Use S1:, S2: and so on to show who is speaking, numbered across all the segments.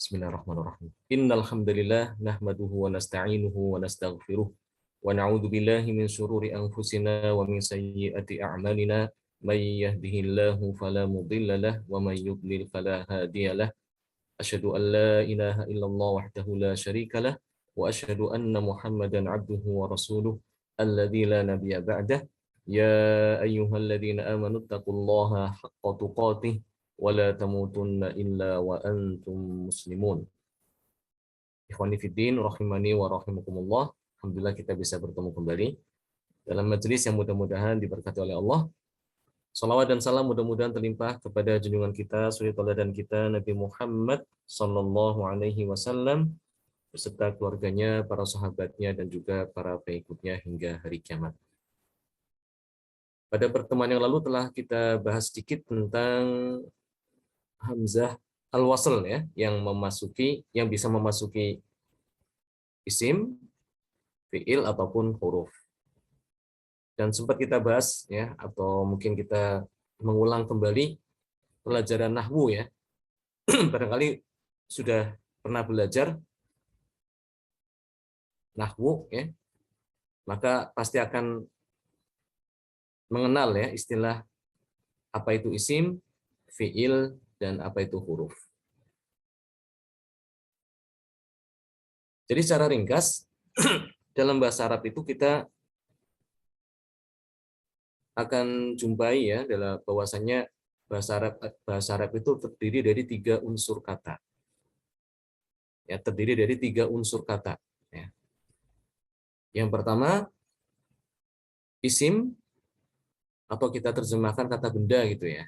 S1: Bismillahirrahmanirrahim. Innal hamdalillah nahmaduhu wa nasta'inuhu wa nastaghfiruh wa na'udzu billahi min shururi anfusina wa min sayyiati a'malina may yahdihillahu fala mudilla lahu wa may yudlil fala hadiya lahu. Asyhadu an la ilaha illallah wahdahu la syarika lah wa asyhadu anna Muhammadan 'abduhu wa rasuluh alladzi la nabiyya ba'dah. Ya ayyuhalladzina amanu taqullaha haqqa tuqatih wala tamutunna illa wa antum muslimun. Ikhwani fiddin rahimani wa rahimakumullah. Alhamdulillah kita bisa bertemu kembali dalam majelis yang mudah-mudahan diberkati oleh Allah. Salawat dan salam mudah-mudahan terlimpah kepada junjungan kita, suri tauladan kita Nabi Muhammad sallallahu alaihi wasallam beserta keluarganya, para sahabatnya dan juga para pengikutnya hingga hari kiamat. Pada pertemuan yang lalu telah kita bahas sedikit tentang hamzah al-wasl ya, yang bisa memasuki isim, fiil ataupun huruf. Dan sempat kita bahas ya, atau mungkin kita mengulang kembali pelajaran nahwu ya. Barangkali sudah pernah belajar nahwu ya, maka pasti akan mengenal ya istilah apa itu isim, fiil, dan apa itu huruf. Jadi secara ringkas, dalam bahasa Arab itu kita akan jumpai ya dalam bahwasannya bahasa Arab itu terdiri dari 3 unsur kata. Ya, terdiri dari 3 unsur kata. Ya. Yang pertama isim atau kita terjemahkan kata benda gitu ya.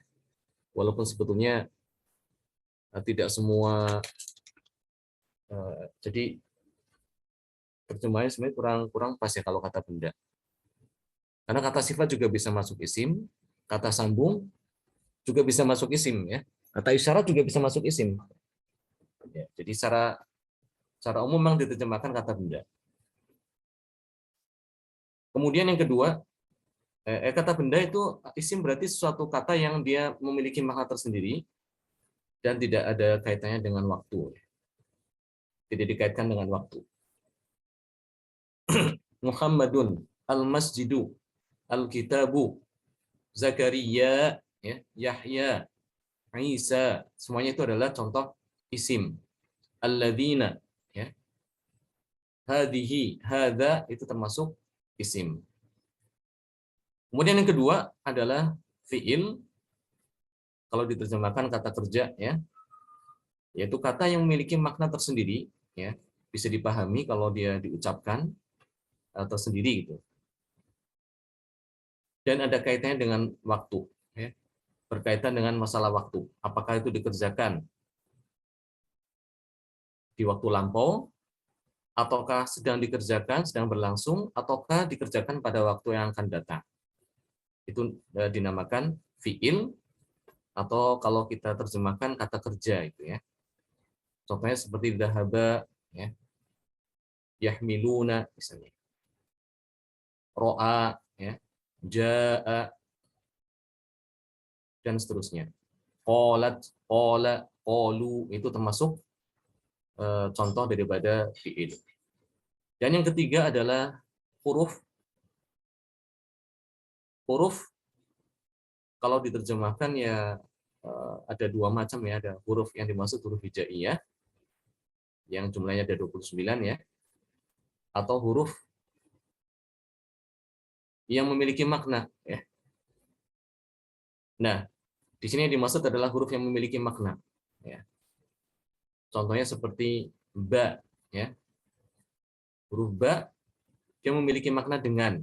S1: Walaupun sebetulnya tidak semua jadi terjemahannya sebenarnya kurang pas ya kalau kata benda. Karena kata sifat juga bisa masuk isim, kata sambung juga bisa masuk isim ya. Kata isyarat juga bisa masuk isim. Ya, jadi secara umum memang diterjemahkan kata benda. Kemudian yang kedua, kata benda itu isim berarti suatu kata yang dia memiliki makna tersendiri dan tidak ada kaitannya dengan waktu. Tidak dikaitkan dengan waktu. Muhammadun, al-masjidu, al-kitabu, Zakaria, ya, Yahya, Isa, semuanya itu adalah contoh isim. Alladzina, ya. Hadhihi, hadza itu termasuk isim. Kemudian yang kedua adalah fiil. Kalau diterjemahkan kata kerja ya, yaitu kata yang memiliki makna tersendiri ya, bisa dipahami kalau dia diucapkan tersendiri gitu. Dan ada kaitannya dengan waktu ya. Berkaitan dengan masalah waktu. Apakah itu dikerjakan di waktu lampau, ataukah sedang dikerjakan, sedang berlangsung, ataukah dikerjakan pada waktu yang akan datang. Itu dinamakan fiil, atau kalau kita terjemahkan kata kerja itu ya. Contohnya seperti dhahaba ya. Yahmiluna misalnya. Ro'a ya. Ja'a dan seterusnya. Qalat, qala, qalu itu termasuk contoh daripada fiil. Dan yang ketiga adalah huruf. Huruf kalau diterjemahkan ya ada 2 macam ya, ada huruf yang dimaksud huruf hijaiyah yang jumlahnya ada 29 ya, atau huruf yang memiliki makna ya. Nah, di sini yang dimaksud adalah huruf yang memiliki makna ya. Contohnya seperti ba ya. Huruf ba dia memiliki makna dengan.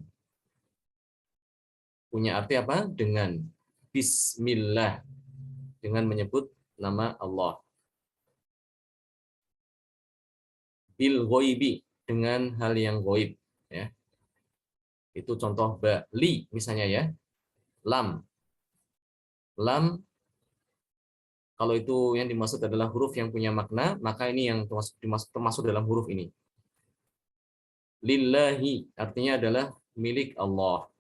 S1: Punya arti apa? Dengan. Bismillah. Dengan menyebut nama Allah. Bil ghoibi, dengan hal yang ghaib ya. Itu contoh ba. Li misalnya ya. Lam. Lam kalau itu yang dimaksud adalah huruf yang punya makna, maka ini yang termasuk dalam huruf ini. Lillahi artinya adalah milik Allah.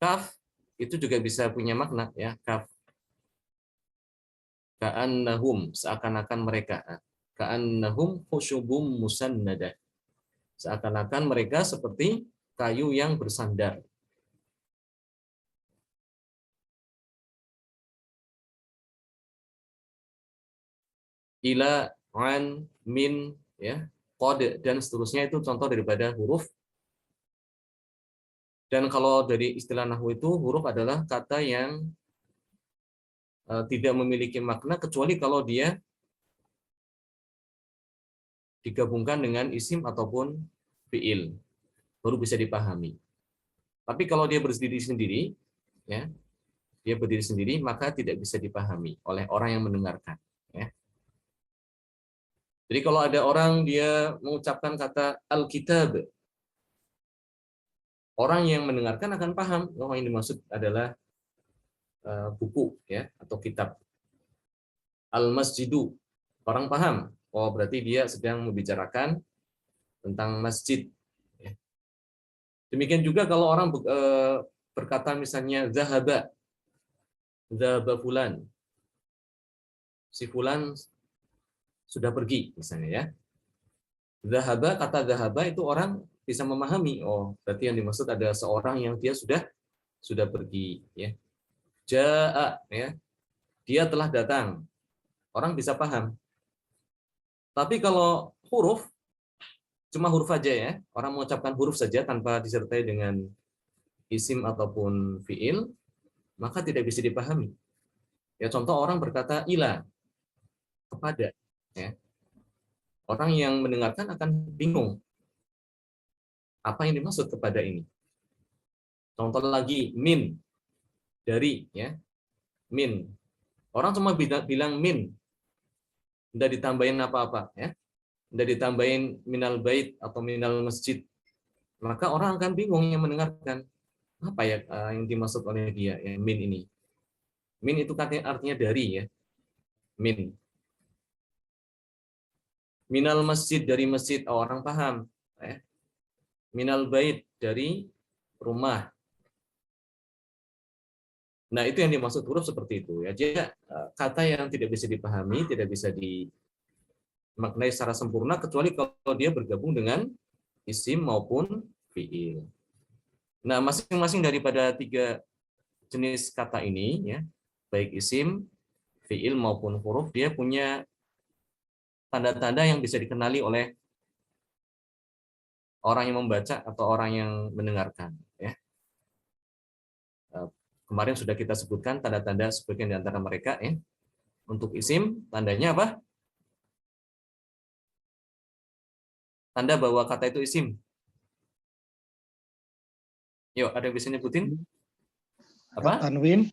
S1: Kaf itu juga bisa punya makna ya, kaf. Ka'annahum, seakan-akan mereka. Ka'annahum khusyubum musannadah. Seakan-akan mereka seperti kayu yang bersandar. Ila, an, min, ya, qad, dan seterusnya itu contoh daripada huruf. Dan kalau dari istilah nahwu itu, huruf adalah kata yang tidak memiliki makna kecuali kalau dia digabungkan dengan isim ataupun fiil, baru bisa dipahami. Tapi kalau dia berdiri sendiri, ya, dia berdiri sendiri, maka tidak bisa dipahami oleh orang yang mendengarkan. Ya. Jadi kalau ada orang dia mengucapkan kata Alkitab, orang yang mendengarkan akan paham, oh yang dimaksud adalah buku, ya, atau kitab. Al-Masjidu, orang paham, oh berarti dia sedang membicarakan tentang masjid. Ya. Demikian juga kalau orang berkata misalnya zahaba, zahaba fulan, si fulan sudah pergi misalnya, ya. Zahaba, kata zahaba itu orang bisa memahami, oh berarti yang dimaksud ada seorang yang dia sudah pergi, ya. Jaa, ya, dia telah datang, orang bisa paham. Tapi kalau huruf, cuma huruf saja, ya, orang mengucapkan huruf saja tanpa disertai dengan isim ataupun fiil, maka tidak bisa dipahami. Ya, contoh orang berkata ila, kepada, ya. Orang yang mendengarkan akan bingung apa yang dimaksud kepada ini. Contoh lagi, min, dari, ya, min. Orang cuma bilang min, tidak ditambahin apa-apa, ya, tidak ditambahin minal bait atau minal masjid, maka orang akan bingung yang mendengarkan apa ya yang dimaksud oleh dia, ya, min ini. Min itu katanya artinya dari, ya, min. Minal masjid, dari masjid, oh, orang paham, ya. Minal bait, dari rumah. Nah, itu yang dimaksud huruf seperti itu, ya. Jadi kata yang tidak bisa dipahami, tidak bisa dimaknai secara sempurna kecuali kalau dia bergabung dengan isim maupun fiil. Nah, masing-masing daripada tiga jenis kata ini, ya, baik isim, fiil maupun huruf, dia punya tanda-tanda yang bisa dikenali oleh orang yang membaca atau orang yang mendengarkan, ya. Kemarin sudah kita sebutkan tanda-tanda sebagian di antara mereka, ya. Untuk isim, tandanya apa? Tanda bahwa kata itu isim. Yuk, ada yang bisa nyebutin? Apa?
S2: Tanwin,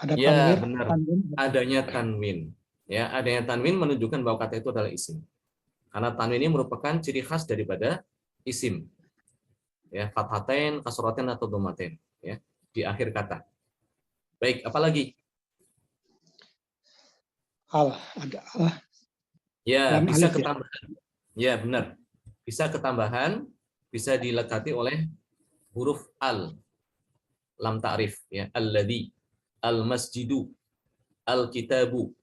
S2: ada
S1: Ya,
S2: tanwir,
S1: benar.
S2: tanwin.
S1: Adanya tanwin. Ya, adanya tanwin menunjukkan bahwa kata itu adalah isim. Karena tanwin ini merupakan ciri khas daripada isim. Ya, fathatain, kasratain atau dhammatain, ya, di akhir kata. Baik, apalagi?
S2: Ada al.
S1: Ya,
S2: Lam
S1: bisa
S2: alif, ya.
S1: ketambahan. Ya, benar. Bisa ketambahan, bisa dilekati oleh huruf al. Lam ta'rif, ya, alladzi, al-masjidu, al-kitabu.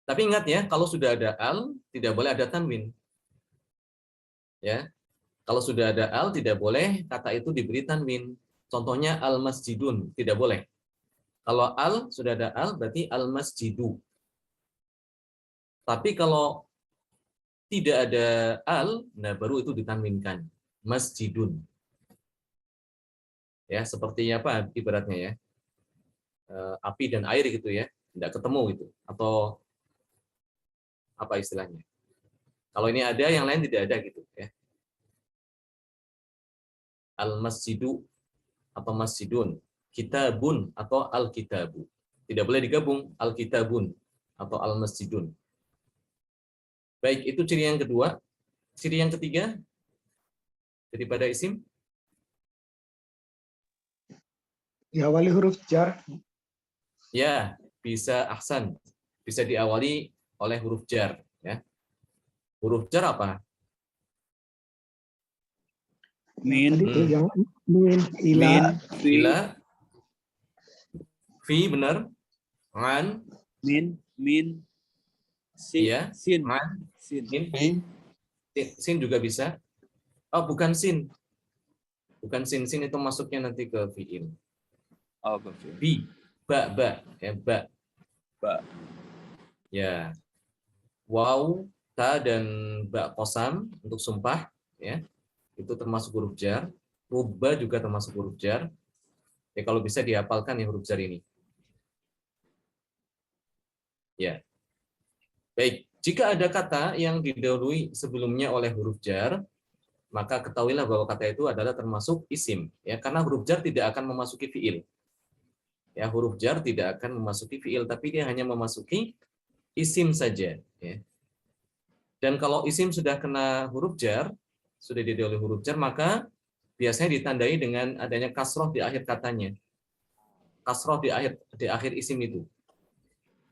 S1: Tapi ingat, ya, kalau sudah ada al, tidak boleh ada tanwin. Ya, kalau sudah ada al, tidak boleh kata itu diberi tanwin. Contohnya al-masjidun, tidak boleh. Kalau al, sudah ada al, berarti al-masjidu. Tapi kalau tidak ada al, nah baru itu ditanwinkan. Masjidun. Ya, seperti apa ibaratnya, ya. Api dan air gitu, ya. Tidak ketemu gitu. Atau apa istilahnya. Kalau ini ada, yang lain tidak ada gitu, ya. Al-masjidu atau masjidun. Kitabun atau al-kitabu. Tidak boleh digabung al-kitabun atau al-masjidun. Baik, itu ciri yang kedua. Ciri yang ketiga daripada isim?
S2: Diawali huruf jar.
S1: Ya, bisa ahsan. Bisa diawali oleh huruf jar, ya. Huruf jar apa?
S2: Min, tadi itu yang min, ila,
S1: Min, ila, fi, benar. An,
S3: Min.
S1: Iya.
S3: Sin.
S1: Min. Sin juga bisa. Oh, bukan sin. Bukan sin. Sin itu masuknya nanti ke fiil.
S3: Oh, betul.
S1: Bi. Ba. Ya, ba. Ya. Waw, ta, dan ba qasam untuk sumpah. Ya. Itu termasuk huruf jar. Rubba juga termasuk huruf jar. Ya, kalau bisa dihafalkan ya huruf jar ini. Ya. Baik, jika ada kata yang didahului sebelumnya oleh huruf jar, maka ketahuilah bahwa kata itu adalah termasuk isim, ya, karena huruf jar tidak akan memasuki fiil. Ya, huruf jar tidak akan memasuki fiil, tapi dia hanya memasuki isim saja. Ya. Dan kalau isim sudah kena huruf jar, sudah didahului huruf jar, maka biasanya ditandai dengan adanya kasroh di akhir katanya. Kasroh di akhir isim itu.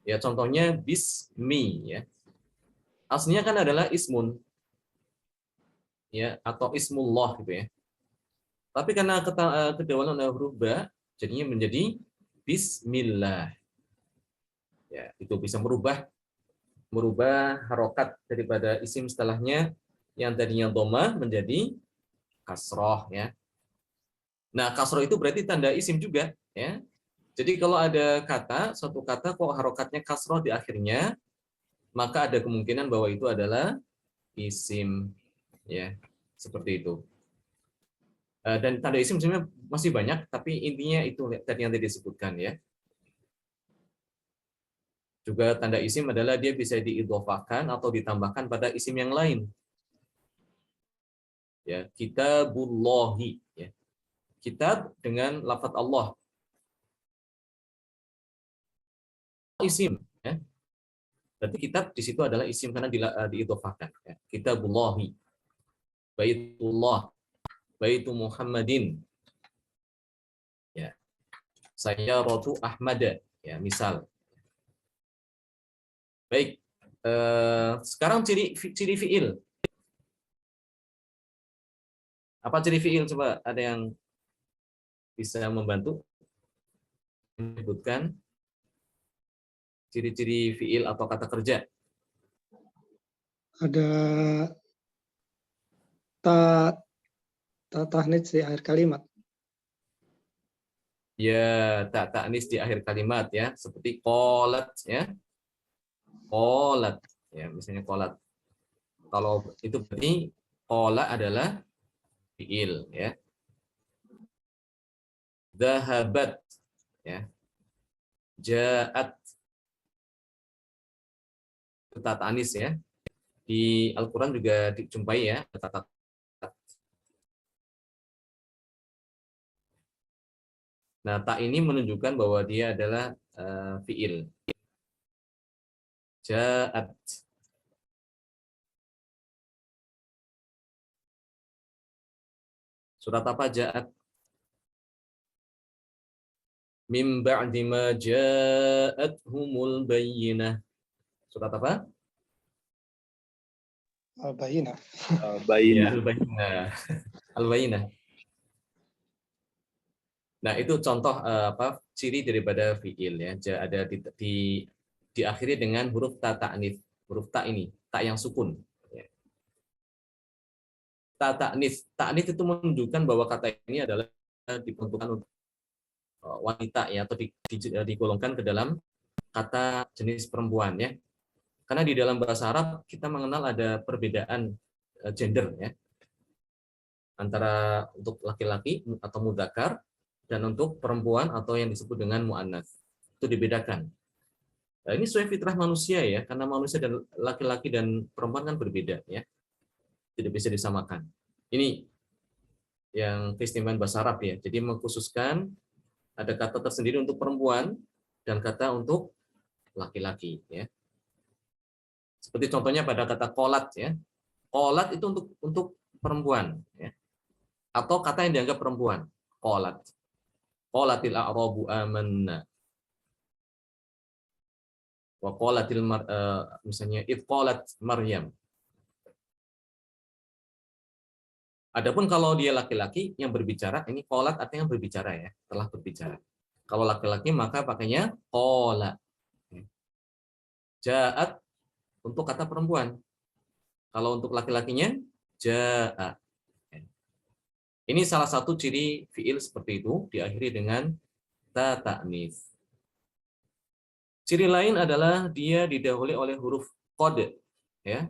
S1: Ya, contohnya bismi, ya. Aslinya kan adalah ismun, ya, atau ismullah gitu ya. Tapi karena kedawalan huruf ba, jadinya menjadi bismillah. Ya, itu bisa merubah harokat daripada isim setelahnya yang tadinya dhamma menjadi kasroh, ya. Nah, kasroh itu berarti tanda isim juga, ya. Jadi kalau ada suatu kata kok harokatnya kasroh di akhirnya, maka ada kemungkinan bahwa itu adalah isim, ya, seperti itu. Dan tanda isim sebenarnya masih banyak, tapi intinya itu tadi yang tadi disebutkan, ya. Juga tanda isim adalah dia bisa diidhofahkan atau ditambahkan pada isim yang lain. Ya, kitabullahi, ya. Kitab dengan lafaz Allah. Isim, ya. Berarti kitab di situ adalah isim karena diidhofahkan, ya. Kitabullahi. Baitullah. Baitu Muhammadin. Ya. Sayyaratu Ahmad, ya, misal. Baik. Sekarang ciri fiil. Apa ciri fiil? Coba ada yang bisa membantu menyebutkan ciri-ciri fiil atau kata kerja.
S2: Ada tahnits di akhir kalimat.
S1: Ya, ta'nis di akhir kalimat, ya, seperti qolat, ya. Qolat, ya, misalnya qolat. Kalau itu berarti qola adalah fiil, ya. Dhahabat, ya. Ja'at, ta'nis, ya. Di Al-Qur'an juga dijumpai, ya, kata. Nah, ta ini menunjukkan bahwa dia adalah fiil. Ja'at. Surat apa ja'at? Mim ba'di ma ja'athumul bayyinah. Surat apa?
S2: Al-Bayyinah.
S1: Ya, Al-Bayyinah. Al-Bayyinah. Nah, itu contoh ciri daripada fiil, ya. Ada diakhiri dengan huruf ta ta'nits. Huruf ta ini, ta yang sukun. Ya. Ta ta'nits. Ta'nits itu menunjukkan bahwa kata ini adalah diperuntukkan untuk wanita, ya, atau digolongkan ke dalam kata jenis perempuan, ya. Karena di dalam bahasa Arab kita mengenal ada perbedaan gender, ya. Antara untuk laki-laki atau mudzakkar dan untuk perempuan atau yang disebut dengan muannats. Itu dibedakan. Nah, ini sesuai fitrah manusia, ya, karena manusia dan laki-laki dan perempuan kan berbeda, ya. Tidak bisa disamakan. Ini yang keistimewaan bahasa Arab, ya. Jadi mengkhususkan ada kata tersendiri untuk perempuan dan kata untuk laki-laki, ya. Seperti contohnya pada kata qolat, ya. Qolat itu untuk perempuan, ya. Atau kata yang dianggap perempuan, qolat. Qolatil a'rabu amanna. Wa qolatil misalnya id qalat Maryam. Adapun kalau dia laki-laki yang berbicara, ini qolat artinya berbicara, ya, telah berbicara. Kalau laki-laki maka pakainya qola. Ja'at untuk kata perempuan. Kalau untuk laki-lakinya, ja'a. Ini salah satu ciri fiil seperti itu, diakhiri dengan ta ta'nits. Ciri lain adalah dia didahului oleh huruf qad, ya.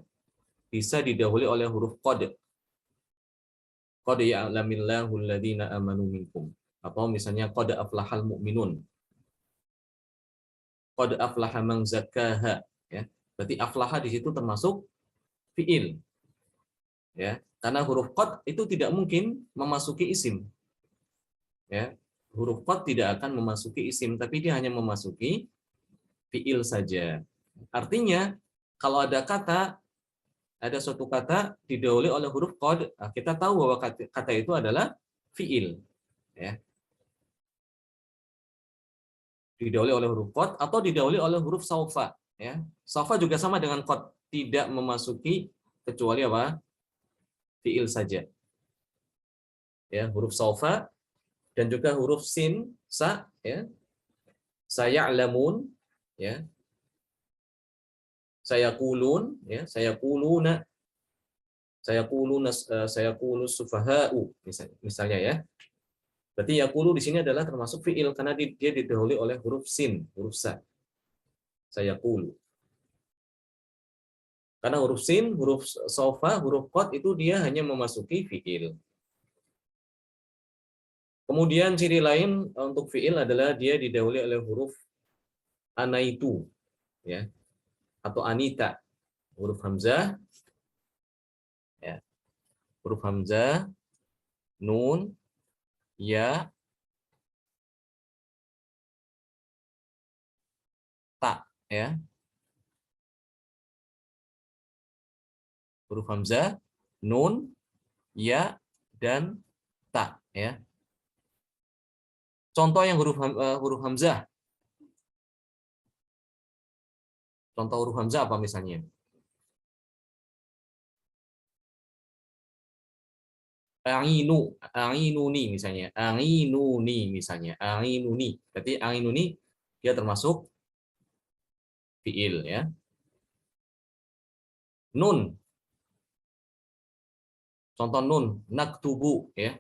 S1: Bisa didahului oleh huruf qad. Qad ya'lamillahu alladziina amanu minkum. Atau misalnya qad aflahal mu'minun. Qad aflaha man zakkaha, ya. Berarti aflaha di situ termasuk fiil, ya. Karena huruf qad itu tidak mungkin memasuki isim, ya. Huruf qad tidak akan memasuki isim, tapi dia hanya memasuki fiil saja. Artinya kalau ada suatu kata didahului oleh huruf qad, kita tahu bahwa kata itu adalah fiil, ya. Didahului oleh huruf qad atau didahului oleh huruf saufa, ya. Saufa juga sama dengan qad, tidak memasuki kecuali apa? Fiil saja. Ya, huruf saufa dan juga huruf sin, sa, ya. Saya'lamun, ya. Sayaqulun, ya. Sayaquluna, sayaqulus sufaha'u, misalnya, ya. Berarti yaqulu di sini adalah termasuk fiil karena dia didahului oleh huruf sin, huruf sa. Sayaqulu. Karena huruf sin, huruf sofa, huruf qad itu dia hanya memasuki fiil. Kemudian ciri lain untuk fiil adalah dia didahului oleh huruf anaitu, ya, atau anita, huruf hamzah, ya, huruf hamzah, nun, ya, ta, ya, huruf hamzah, nun, ya, dan ta, ya. Contoh yang huruf hamzah. Contoh huruf hamzah apa misalnya? Ainuni misalnya. Ainuni misalnya. Ainuni. Berarti ainuni dia termasuk fiil, ya. Nun. Contoh nun, naktubu, ya.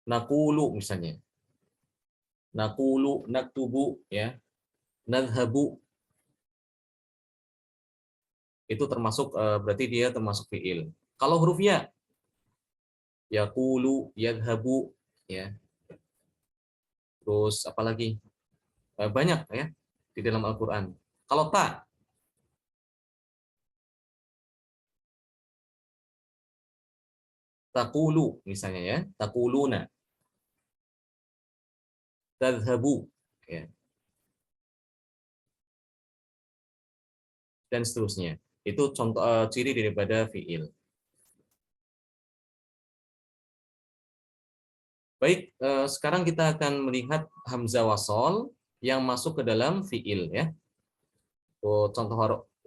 S1: Nakulu misalnya. Nakulu, naktubu, ya. Nadhabu. Itu termasuk berarti dia termasuk fiil. Kalau huruf ya, yaqulu, yadhabu, ya. Terus apalagi? Banyak, ya, di dalam Al-Qur'an. Kalau ta, taqulu misalnya, ya. Taquluna. Tadhabu, ya. Dan seterusnya. Itu contoh ciri daripada fiil. Baik, sekarang kita akan melihat hamzah wasol yang masuk ke dalam fiil, ya. Contoh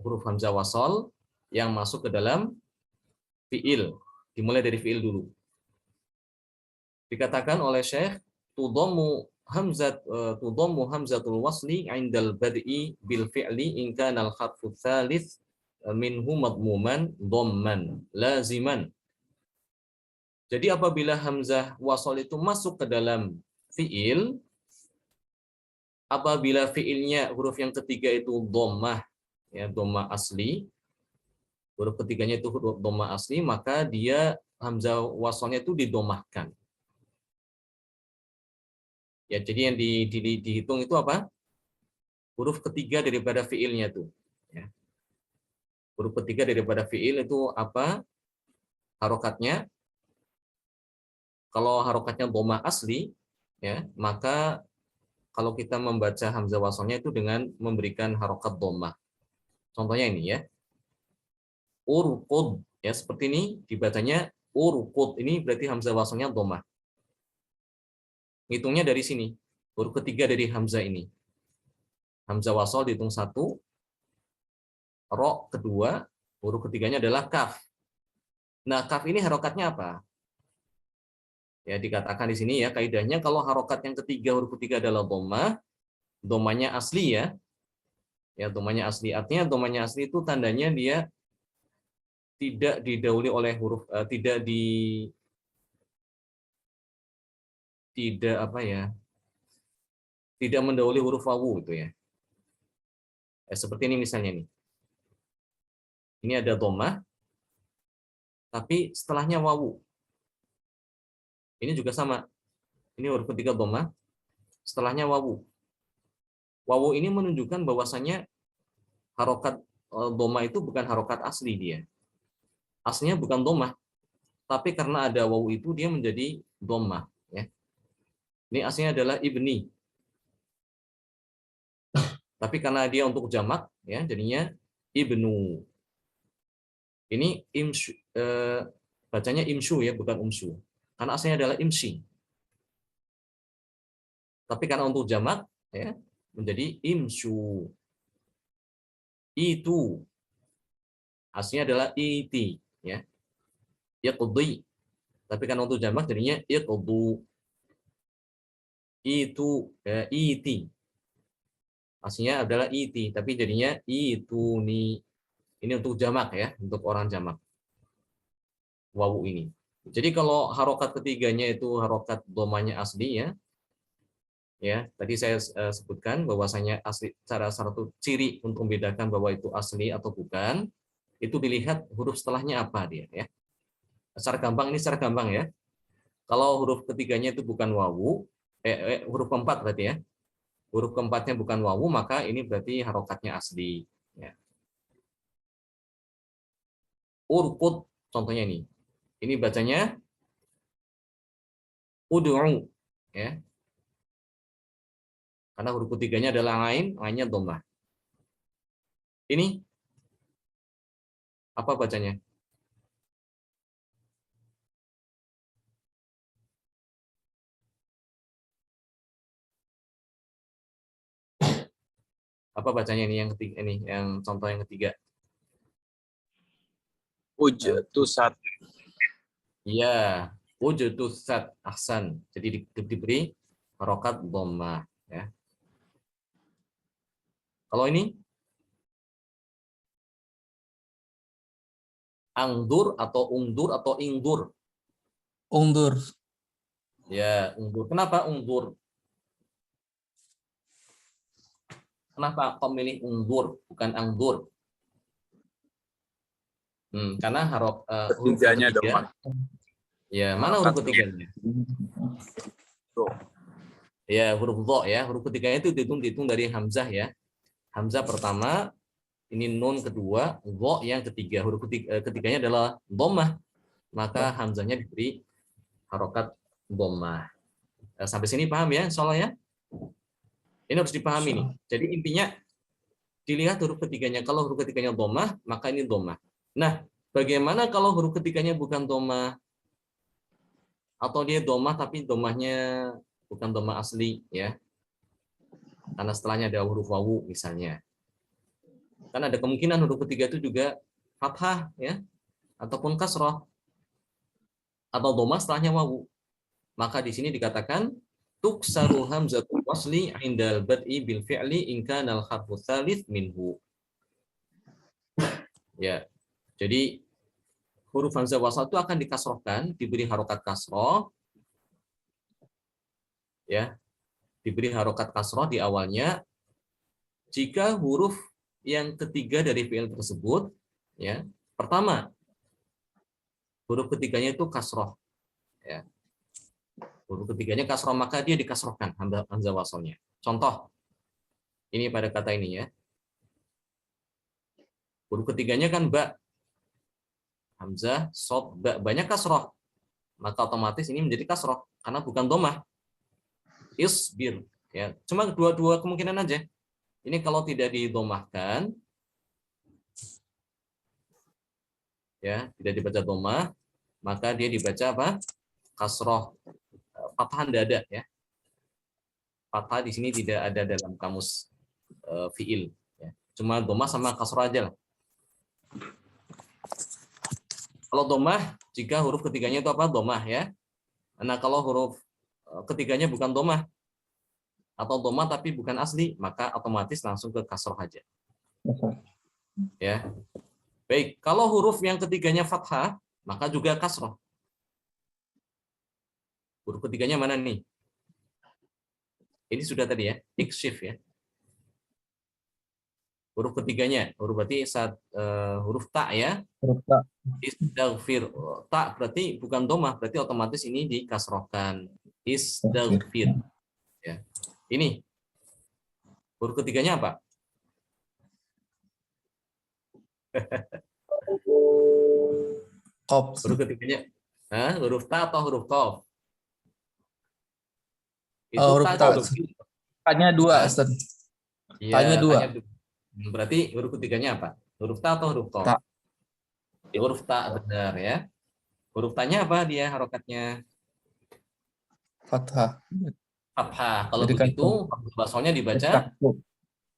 S1: huruf hamzah wasol yang masuk ke dalam fiil. Dimulai dari fiil dulu. Dikatakan oleh Syekh, tudhammu hamzatul wasli 'indal bad'i bil fi'li in kana al harfu tsalits minhu madmuman dhamman laziman. Jadi apabila hamzah wasol itu masuk ke dalam fiil, apabila fiilnya huruf yang ketiga itu dhammah, ya, dhammah asli, huruf ketiganya itu huruf dhammah asli, maka dia hamzah wasolnya itu didomahkan. Ya, jadi yang dihitung itu apa? Huruf ketiga daripada fiilnya tuh. Ya. Huruf ketiga daripada fiil itu apa? Harokatnya. Kalau harokatnya dhammah asli, ya, maka kalau kita membaca hamzah wasolnya itu dengan memberikan harokat dhammah. Contohnya ini, ya. Urqud, ya, seperti ini dibacanya urqud. Ini berarti hamzah wasolnya dhammah. Hitungnya dari sini. Huruf ketiga dari hamzah ini. Hamzah wasol dihitung 1, ro kedua, huruf ketiganya adalah kaf. Nah, kaf ini harokatnya apa? Ya, dikatakan di sini, ya, kaidahnya kalau harokat yang ketiga, huruf ketiga adalah dhammah, dhammahnya asli, ya. Ya, domanya asli. Artinya domanya asli itu tandanya dia tidak didahului oleh huruf tidak apa ya? Tidak mendahului huruf wawu itu ya. Seperti ini misalnya nih. Ini ada domah tapi setelahnya wawu. Ini juga sama. Ini huruf ketiga domah, setelahnya wawu. Wawu ini menunjukkan bahwasanya harokat domah itu bukan harokat asli dia. Aslinya bukan domah, tapi karena ada wawu itu dia menjadi domah. Ya. Ini aslinya adalah ibni. Tapi karena dia untuk jamak, ya jadinya ibnu. Ini imsyu, bacanya imsyu ya, bukan umsyu. Karena aslinya adalah imsi. Tapi karena untuk jamak, ya menjadi imsyu. Itu aslinya adalah iti, ya. Yaqdi. Tapi karena untuk jamak jadinya iqdu. Itu iti. Aslinya adalah iti, tapi jadinya ituni. Ini untuk jamak ya, untuk orang jamak. Wawu ini. Jadi kalau harokat ketiganya itu harokat domanya asli ya. Ya, tadi saya sebutkan bahwasanya asli salah satu ciri untuk membedakan bahwa itu asli atau bukan, itu dilihat huruf setelahnya apa dia ya. Secara gampang ya. Kalau huruf ketiganya itu bukan wawu, huruf keempat berarti ya. Huruf keempatnya bukan wawu, maka ini berarti harokatnya asli. Ya. Urkut, contohnya ini. Ini bacanya ud'u. Ya. Karena huruf ketiganya adalah ain, ainnya dhammah. Ini apa bacanya? Apa bacanya ini yang ketiga ini, yang contoh yang ketiga?
S3: Ujtusat.
S1: Iya, wujudusat ahsan. Jadi diberi harokat dhammah ya. Kalau ini angdur atau ungdur atau ingdur?
S4: Ungdur.
S1: Ya, ungdur. Kenapa ungdur? Kenapa kau milih ungdur bukan angdur? Karena huruf
S3: Ketiganya
S1: ketiga. Ya, mana huruf ketiganya? Ya, huruf dha ya. Huruf ketiganya itu dihitung dari hamzah ya. Hamzah pertama, ini nun kedua, dha yang ketiga. Huruf ketiganya adalah dhammah. Maka hamzahnya diberi harokat dhammah. Sampai sini paham ya, insyaallah ya? Ini harus dipahami nih. Jadi intinya dilihat huruf ketiganya. Kalau huruf ketiganya dhammah, maka ini dhammah. Nah, bagaimana kalau huruf ketiganya bukan dhammah? Atau dia dhammah tapi dhammahnya bukan dhammah asli ya. Karena setelahnya ada huruf wawu misalnya. Kan ada kemungkinan huruf ketiga itu juga fathah ya, ataupun kasrah. Atau dhammah setelahnya wawu. Maka di sini dikatakan tuksaru hamzatul wasli indal bad'i bil fi'li in kana al harfu tsalits minhu. Ya. Jadi huruf hamzah wasal itu akan dikasrohkan, diberi harokat kasroh, ya, diberi harokat kasroh di awalnya jika huruf yang ketiga dari fi'il tersebut, ya, pertama huruf ketiganya itu kasroh, ya, huruf ketiganya kasroh maka dia dikasrohkan hamzah wasalnya. Contoh, ini pada kata ini ya, huruf ketiganya kan ba, hamzah, sod, ba, banyak kasroh, maka otomatis ini menjadi kasroh karena bukan dhammah. Isbir, ya, cuma dua kemungkinan aja. Ini kalau tidak didomahkan, ya, tidak dibaca domah, maka dia dibaca apa? Kasroh, fathahan dada, ya. Fathah di sini tidak ada dalam kamus fiil, ya. Cuma domah sama kasroh aja lah. Kalau domah, jika huruf ketiganya itu apa? Domah, ya. Nah, kalau huruf ketiganya bukan domah atau domah tapi bukan asli, maka otomatis langsung ke kasroh aja. Ya. Baik, kalau huruf yang ketiganya fathah, maka juga kasroh. Huruf ketiganya mana nih? Ini sudah tadi ya, ikshif ya. Huruf ketiganya, huruf berarti huruf ta ya.
S3: Huruf ta.
S1: Istaghfir. Ta berarti bukan domah, berarti otomatis ini dikasrohkan. Istaghfir. Ya. Ini huruf ketiganya apa?
S3: Qaf.
S1: Huruf ketiganya, huruf ta atau huruf qaf? Itu
S3: Huruf
S1: ta
S3: ta.
S1: huruf
S3: Tanya dua, Ustaz.
S1: Iya,
S3: Tanya dua.
S1: Berarti huruf ketiganya apa? Huruf ta atau huruf qaf?
S3: Ta.
S1: Huruf ta benar ya. Huruf tanya apa dia harokatnya?
S3: Fathah.
S1: Fathah. Kalau
S3: Jadi
S1: begitu, basolnya dibaca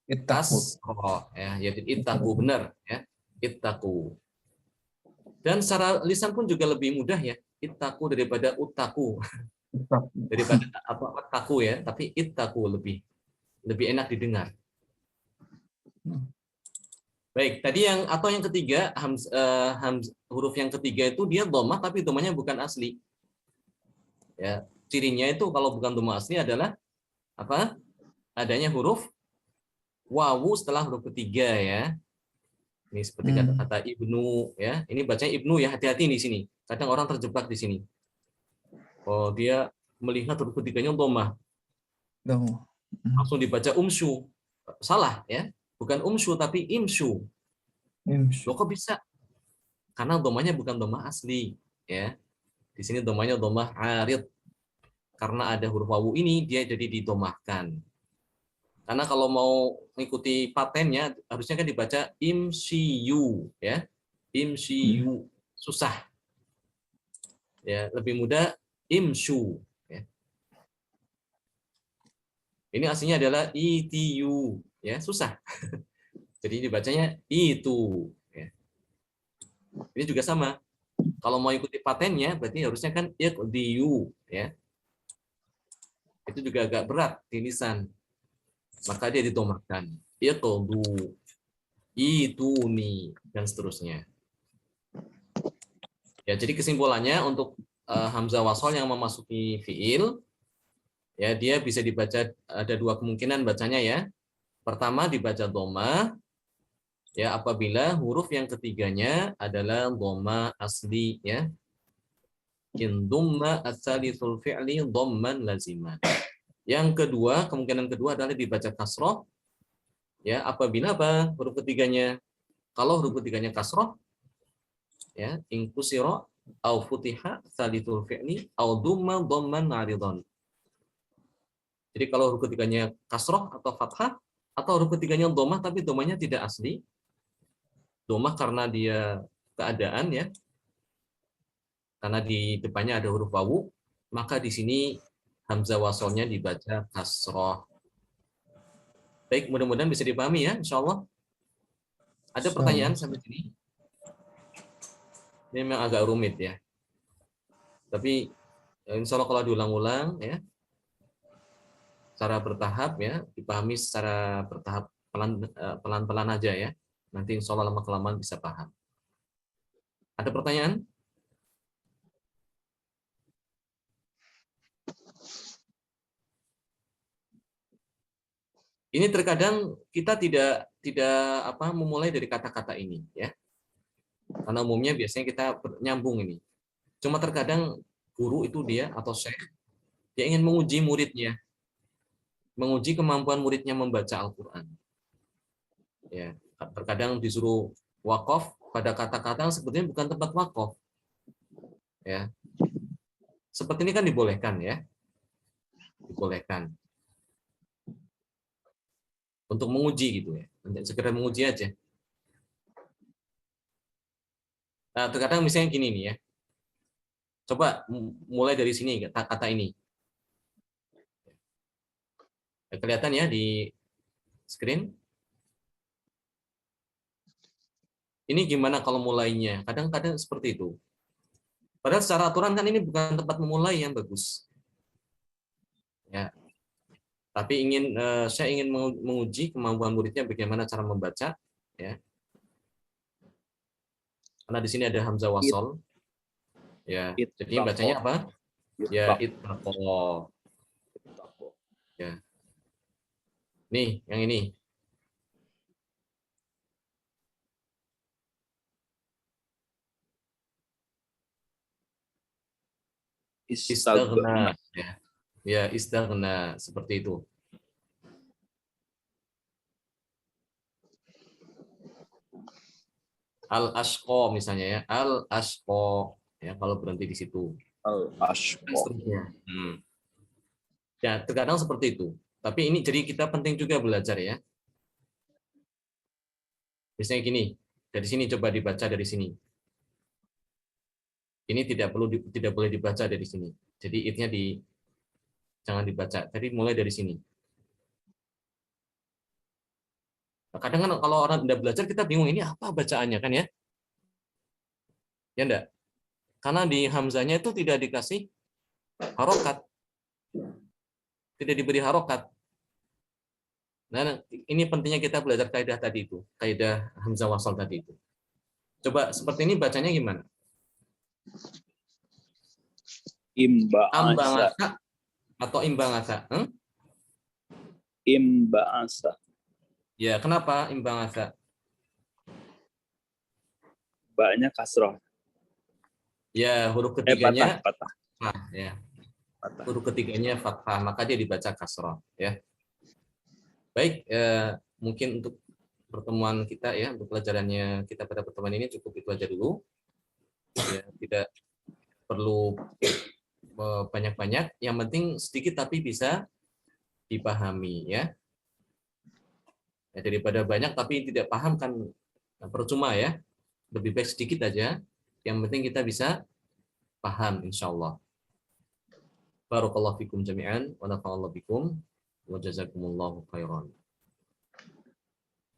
S3: Ittaqu.
S1: kasroh ya, yaitu ittaqu benar ya. Ittaqu. Dan secara lisan pun juga lebih mudah ya. Ittaqu daripada utaku. Daripada apa taku ya, tapi ittaqu lebih enak didengar. Baik, tadi yang ketiga huruf yang ketiga itu dia dhammah tapi dhammahnya bukan asli. Ya, cirinya itu kalau bukan dhammah asli adalah apa? Adanya huruf wawu setelah huruf ketiga ya. Ini seperti kata-kata ibnu ya. Ini bacanya ibnu ya, hati-hati di sini. Kadang orang terjebak di sini. Oh, dia melihat huruf ketiganya dhammah. Langsung dibaca umsyu. Salah ya. Bukan umsyu tapi imsyu. Loh kok bisa? Karena dhammahnya bukan dhammah asli ya. Di sini dhammahnya dhammah arid. Karena ada huruf wawu ini dia jadi didomahkan. Karena kalau mau mengikuti patennya harusnya kan dibaca imsiyu ya. Imsiyu susah. Ya, lebih mudah imsyu ya. Ini aslinya adalah itu ya, susah. Jadi dibacanya itu ya. Ini juga sama. Kalau mau ikuti patennya berarti harusnya kan iqdiyu ya. Itu juga agak berat di lisan. Maka dia didomahkan. Iqdu, ituni dan seterusnya. Ya, jadi kesimpulannya untuk hamzah wasol yang memasuki fiil ya dia bisa dibaca ada dua kemungkinan bacanya ya. Pertama dibaca dhammah ya apabila huruf yang ketiganya adalah dhammah asli ya. In dhamma ats-tsalitsul fi'li dhamman laziman. Yang kedua, kemungkinan kedua adalah dibaca kasroh ya apabila apa huruf ketiganya. Kalau huruf ketiganya kasroh ya ingkusiro au futiha tsalitsul fi'li au dhamma dhamman 'aridan. Jadi kalau huruf ketiganya kasroh atau fathah atau huruf ketiganya dhammah tapi dhammahnya tidak asli. Dhammah karena dia keadaan ya. Karena di depannya ada huruf wawu, maka di sini hamzah wasolnya dibaca kasroh. Baik, mudah-mudahan bisa dipahami ya, insya Allah. Ada pertanyaan sampai sini? Ini memang agak rumit ya. Tapi insya Allah kalau diulang-ulang ya, secara bertahap ya, dipahami secara bertahap pelan-pelan aja ya. Nanti insya Allah lama-kelamaan bisa paham. Ada pertanyaan? Ini terkadang kita tidak memulai dari kata-kata ini ya. Karena umumnya biasanya kita nyambung ini. Cuma terkadang guru itu dia atau syekh dia ingin menguji muridnya. Menguji kemampuan muridnya membaca Al-Qur'an. Ya, terkadang disuruh wakaf pada kata-kata yang sebetulnya bukan tempat wakaf. Ya. Seperti ini kan dibolehkan ya. Dibolehkan. Untuk menguji gitu ya, sekedar menguji aja. Nah, terkadang misalnya gini nih ya, coba mulai dari sini kata-kata ini. Kelihatan ya di screen. Ini gimana kalau mulainya? Kadang-kadang seperti itu. Padahal secara aturan kan ini bukan tempat memulai yang bagus. Ya. Tapi saya ingin menguji kemampuan muridnya bagaimana cara membaca. ya. Karena di sini ada hamzah wasol. Ya, jadi bacanya apa? Ya, ittaqo. Ya. Nih, yang ini. Istaghna. Ya. Ya, istaghna seperti itu. Al-ashqa misalnya ya. Al-ashqa. Ya, kalau berhenti di situ.
S3: Al-ashqa.
S1: Seterusnya. Ya, terkadang seperti itu. Tapi ini jadi kita penting juga belajar ya. Misalnya gini, dari sini coba dibaca dari sini. Ini tidak boleh dibaca dari sini. Jadi itnya jangan dibaca. Tadi mulai dari sini. Kadang kan kalau orang tidak belajar kita bingung ini apa bacaannya kan ya? Ya enggak? Karena di hamzanya itu tidak dikasih harokat. Tidak diberi harokat. Nah, ini pentingnya kita belajar kaidah tadi itu, kaidah hamzah wasal tadi itu. Coba seperti ini bacanya gimana? Ambangasa atau imbangasa?
S3: Imbangasa.
S1: Ya, kenapa imbangasa?
S3: Ba-nya kasroh.
S1: Ya, huruf ketiganya
S3: patah.
S1: Ya. Huruf ketiganya fathah, maka dia dibaca kasroh. Ya. Baik, mungkin untuk pertemuan kita ya, untuk pelajarannya kita pada pertemuan ini cukup itu aja dulu. Ya, tidak perlu banyak-banyak, yang penting sedikit tapi bisa dipahami ya. Daripada banyak tapi tidak paham kan percuma ya. Lebih baik sedikit aja, yang penting kita bisa paham insyaallah. Barakallahu fikum jami'an wa nafa'allahu bikum wa jazakumullahu khairan.